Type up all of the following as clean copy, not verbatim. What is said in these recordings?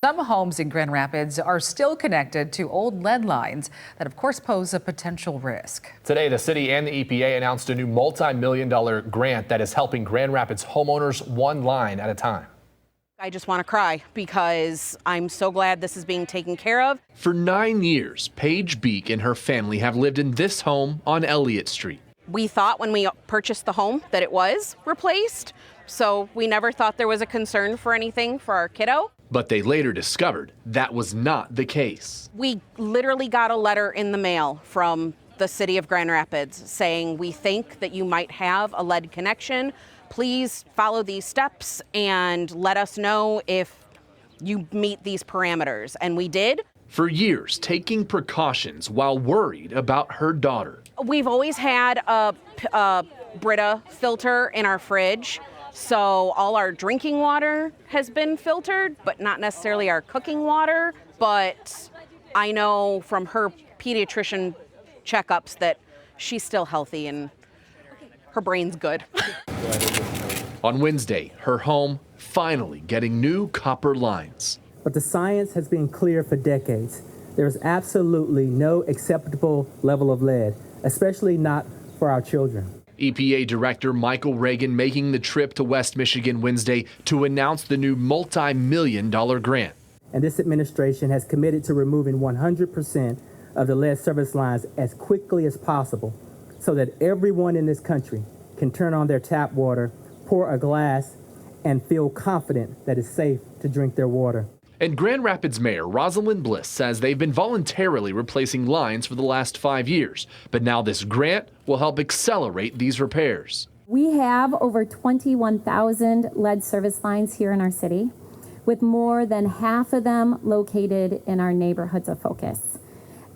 Some homes in Grand Rapids are still connected to old lead lines that, of course, pose a potential risk. Today, the city and the EPA announced a new multi-million-dollar grant that is helping Grand Rapids homeowners one line at a time. I just want to cry because I'm so glad this is being taken care of. For 9 years, Paige Beek and her family have lived in this home on Elliott Street. We thought when we purchased the home that it was replaced, so we never thought there was a concern for anything for our kiddo. But they later discovered that was not the case. We literally got a letter in the mail from the city of Grand Rapids saying, we think that you might have a lead connection. Please follow these steps and let us know if you meet these parameters. And we did. For years, taking precautions while worried about her daughter. We've always had a Brita filter in our fridge. So all our drinking water has been filtered, but not necessarily our cooking water. But I know from her pediatrician checkups that she's still healthy and her brain's good. On Wednesday, her home finally getting new copper lines. But the science has been clear for decades. There's absolutely no acceptable level of lead, especially not for our children. EPA Director Michael Reagan making the trip to West Michigan Wednesday to announce the new multi-million-dollar grant. And this administration has committed to removing 100% of the lead service lines as quickly as possible so that everyone in this country can turn on their tap water, pour a glass, and feel confident that it's safe to drink their water. And Grand Rapids Mayor Rosalind Bliss says they've been voluntarily replacing lines for the last 5 years, but now this grant will help accelerate these repairs. We have over 21,000 lead service lines here in our city, with more than half of them located in our neighborhoods of focus.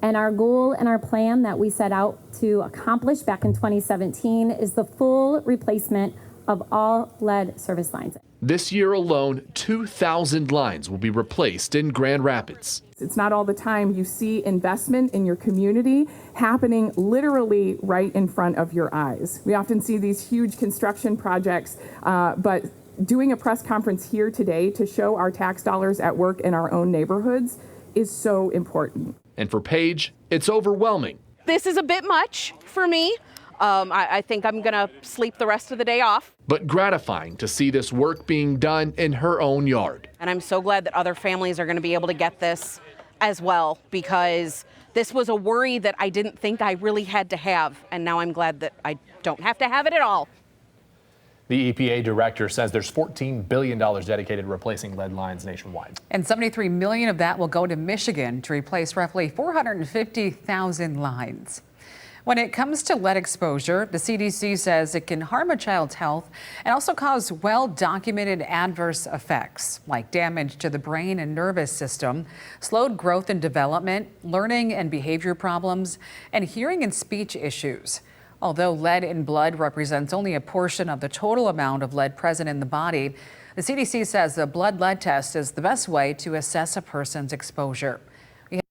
And our goal and our plan that we set out to accomplish back in 2017 is the full replacement of all lead service lines. This year alone, 2,000 lines will be replaced in Grand Rapids. It's not all the time you see investment in your community happening literally right in front of your eyes. We often see these huge construction projects, but doing a press conference here today to show our tax dollars at work in our own neighborhoods is so important. And for Paige, it's overwhelming. This is a bit much for me. I think I'm going to sleep the rest of the day off. But gratifying to see this work being done in her own yard. And I'm so glad that other families are going to be able to get this as well, because this was a worry that I didn't think I really had to have. And now I'm glad that I don't have to have it at all. The EPA director says there's $14 billion dedicated to replacing lead lines nationwide. And $73 million of that will go to Michigan to replace roughly 450,000 lines. When it comes to lead exposure, the CDC says it can harm a child's health and also cause well-documented adverse effects like damage to the brain and nervous system, slowed growth and development, learning and behavior problems, and hearing and speech issues. Although lead in blood represents only a portion of the total amount of lead present in the body, the CDC says the blood lead test is the best way to assess a person's exposure.